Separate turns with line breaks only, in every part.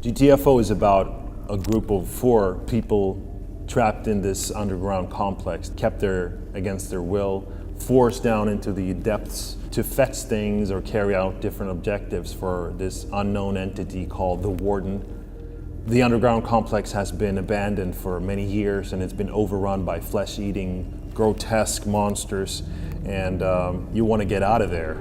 GTFO is about a group of 4 people trapped in this underground complex, kept there against their will, forced down into the depths to fetch things or carry out different objectives for this unknown entity called the Warden. The underground complex has been abandoned for many years and it's been overrun by flesh-eating, grotesque monsters, and you want to get out of there.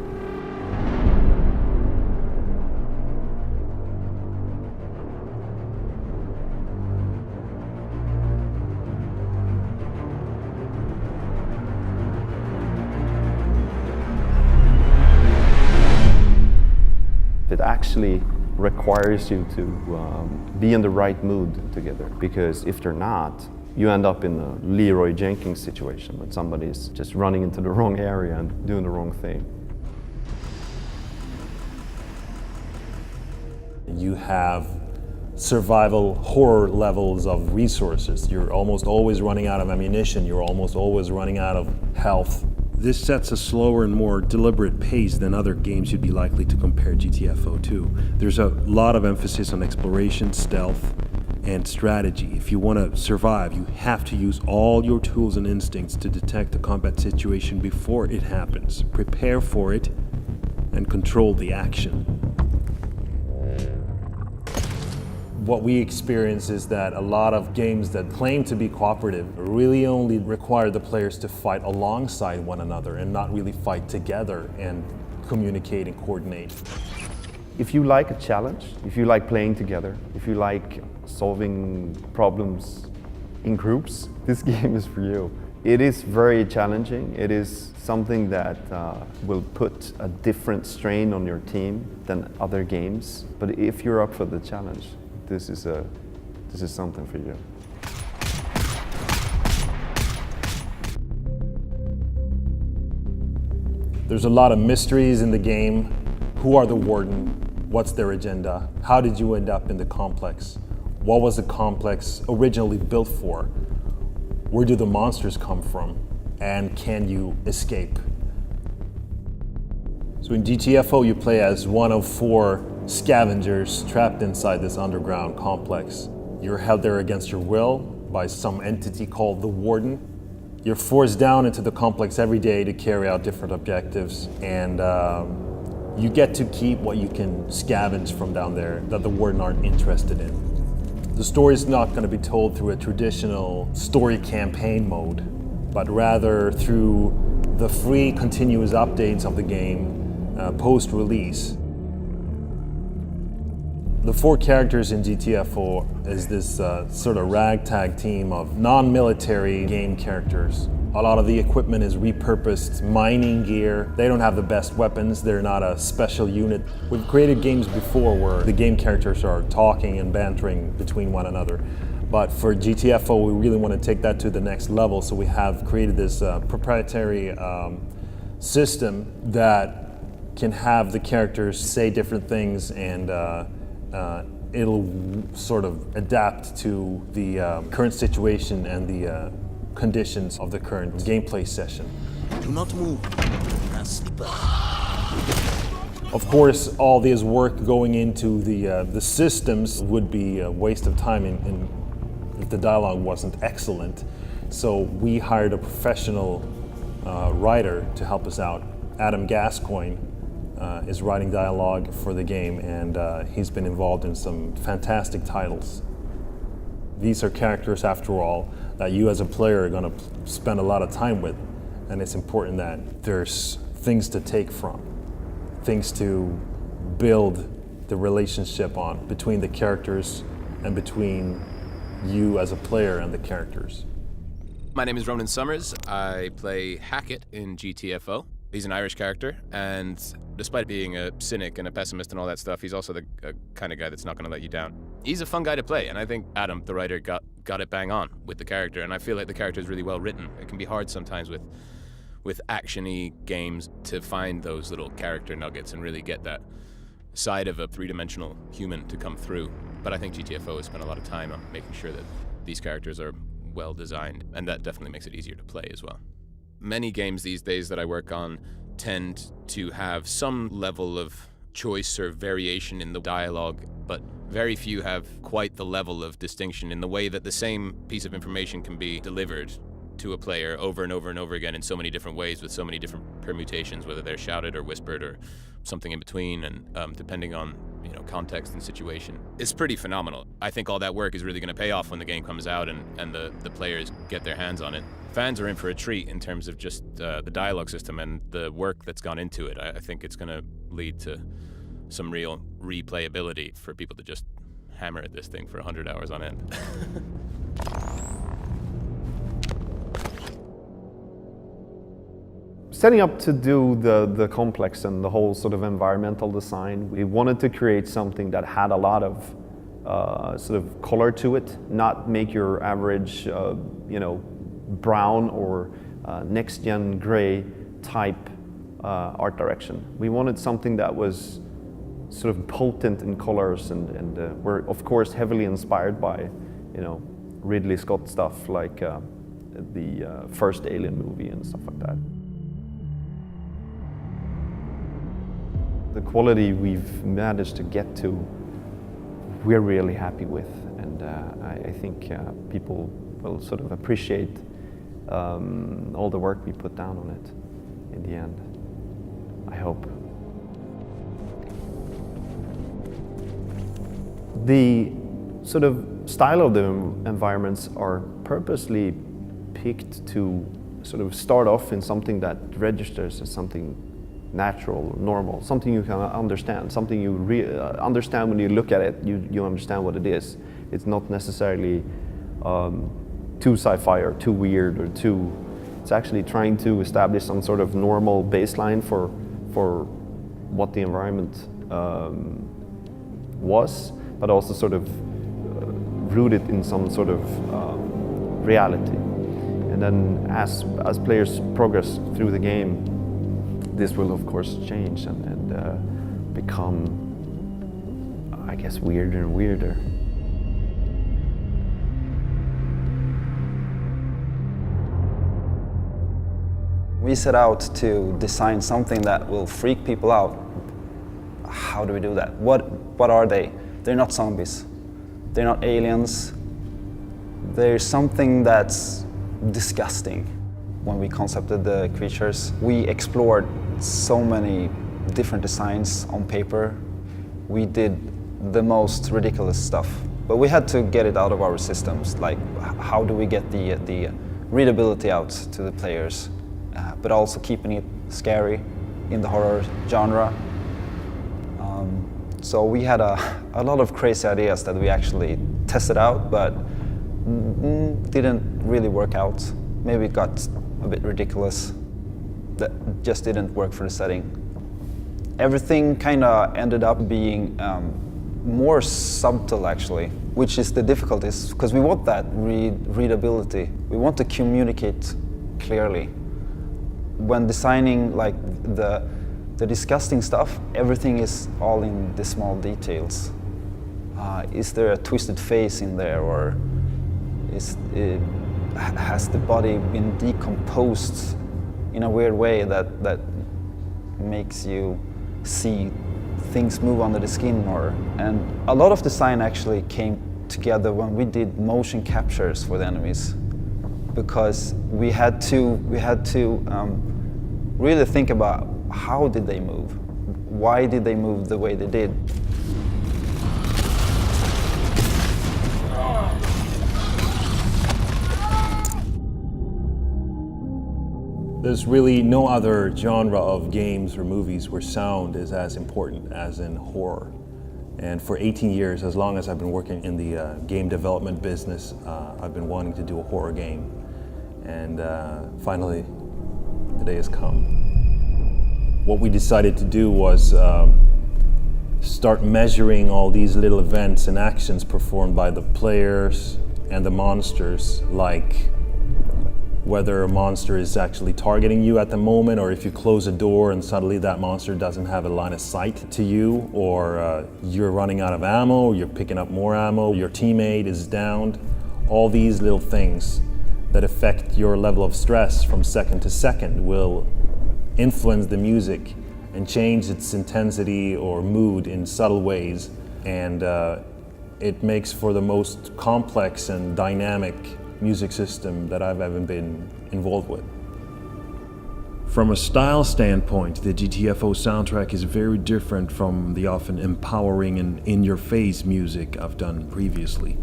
It actually requires you to be in the right mood together, because if they're not, you end up in a Leroy Jenkins situation when somebody's just running into the wrong area and doing the wrong thing.
You have survival horror levels of resources. You're almost always running out of ammunition. You're almost always running out of health. This sets a slower and more deliberate pace than other games you'd be likely to compare GTFO to. There's a lot of emphasis on exploration, stealth, and strategy. If you want to survive, you have to use all your tools and instincts to detect the combat situation before it happens, prepare for it, and control the action. What we experience is that a lot of games that claim to be cooperative really only require the players to fight alongside one another and not really fight together and communicate and coordinate.
If you like a challenge, if you like playing together, if you like solving problems in groups, this game is for you. It is very challenging. It is something that will put a different strain on your team than other games. But if you're up for the challenge, this is something for you.
There's a lot of mysteries in the game. Who are the Warden? What's their agenda? How did you end up in the complex? What was the complex originally built for? Where do the monsters come from? And can you escape? So in GTFO, you play as one of 4 scavengers trapped inside this underground complex. You're held there against your will by some entity called the Warden. You're forced down into the complex every day to carry out different objectives, and you get to keep what you can scavenge from down there that the Warden aren't interested in. The story is not going to be told through a traditional story campaign mode, but rather through the free continuous updates of the game post-release. The 4 characters in GTFO is this sort of ragtag team of non-military game characters. A lot of the equipment is repurposed mining gear. They don't have the best weapons. They're not a special unit. We've created games before where the game characters are talking and bantering between one another. But for GTFO, we really want to take that to the next level. So we have created this proprietary system that can have the characters say different things, and it'll sort of adapt to the current situation and the conditions of the current gameplay session.
Do not move. Sleeper.
Of course, all this work going into the systems would be a waste of time if the dialogue wasn't excellent. So we hired a professional writer to help us out. Adam Gascoigne is writing dialogue for the game, and he's been involved in some fantastic titles. These are characters, after all, that you as a player are going to spend a lot of time with, and it's important that there's things to take from, things to build the relationship on between the characters and between you as a player and the characters.
My name is Ronan Summers. I play Hackett in GTFO. He's an Irish character, and despite being a cynic and a pessimist and all that stuff, he's also the kind of guy that's not going to let you down. He's a fun guy to play, and I think Adam, the writer, got it bang on with the character, and I feel like the character is really well written. It can be hard sometimes with action-y games to find those little character nuggets and really get that side of a three-dimensional human to come through. But I think GTFO has spent a lot of time on making sure that these characters are well designed, and that definitely makes it easier to play as well. Many games these days that I work on tend to have some level of choice or variation in the dialogue, but Very few have quite the level of distinction in the way that the same piece of information can be delivered to a player over and over and over again in so many different ways with so many different permutations, whether they're shouted or whispered or something in between, and depending on context and situation. It's pretty phenomenal. I think all that work is really going to pay off when the game comes out and the players get their hands on it. Fans are in for a treat in terms of just the dialogue system and the work that's gone into it. I think it's going to lead to some real replayability for people to just hammer at this thing for 100 hours on end.
Setting up to do the complex and the whole sort of environmental design, we wanted to create something that had a lot of sort of color to it, not make your average, brown or next-gen gray type art direction. We wanted something that was sort of potent in colors, and we're of course heavily inspired by, Ridley Scott stuff like the first Alien movie and stuff like that. The quality we've managed to get to, we're really happy with, and I think people will sort of appreciate all the work we put down on it in the end, I hope. The sort of style of the environments are purposely picked to sort of start off in something that registers as something natural, normal, something you can understand, something you understand when you look at it, you understand what it is. It's not necessarily too sci-fi or too weird or too... It's actually trying to establish some sort of normal baseline for what the environment was, but also sort of rooted in some sort of reality. And then as players progress through the game, this will of course change and become, I guess, weirder and weirder.
We set out to design something that will freak people out. How do we do that? What are they? They're not zombies. They're not aliens. There's something that's disgusting. When we concepted the creatures, we explored so many different designs on paper. We did the most ridiculous stuff, but we had to get it out of our systems. Like, how do we get the readability out to the players, but also keeping it scary in the horror genre. So we had a lot of crazy ideas that we actually tested out, but didn't really work out. Maybe it got a bit ridiculous. That just didn't work for the setting. Everything kind of ended up being more subtle, actually, which is the difficulties, because we want that readability. We want to communicate clearly. When designing like the disgusting stuff, everything is all in the small details. Is there a twisted face in there, or has the body been decomposed in a weird way that makes you see things move under the skin? And a lot of design actually came together when we did motion captures for the enemies, because we had to really think about how did they move, why did they move the way they did.
There's really no other genre of games or movies where sound is as important as in horror. And for 18 years, as long as I've been working in the game development business, I've been wanting to do a horror game. And finally, the day has come. What we decided to do was start measuring all these little events and actions performed by the players and the monsters, like whether a monster is actually targeting you at the moment, or if you close a door and suddenly that monster doesn't have a line of sight to you, or you're running out of ammo, you're picking up more ammo, your teammate is downed. All these little things that affect your level of stress from second to second will influence the music and change its intensity or mood in subtle ways. And It makes for the most complex and dynamic music system that I've ever been involved with.
From a style standpoint, the GTFO soundtrack is very different from the often empowering and in-your-face music I've done previously.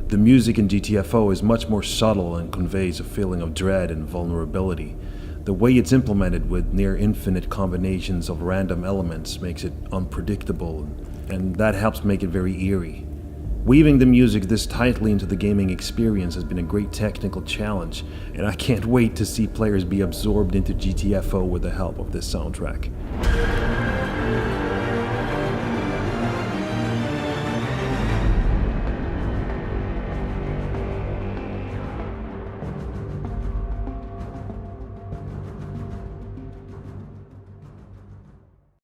The music in GTFO is much more subtle and conveys a feeling of dread and vulnerability. The way it's implemented with near infinite combinations of random elements makes it unpredictable, and that helps make it very eerie. Weaving the music this tightly into the gaming experience has been a great technical challenge, and I can't wait to see players be absorbed into GTFO with the help of this soundtrack.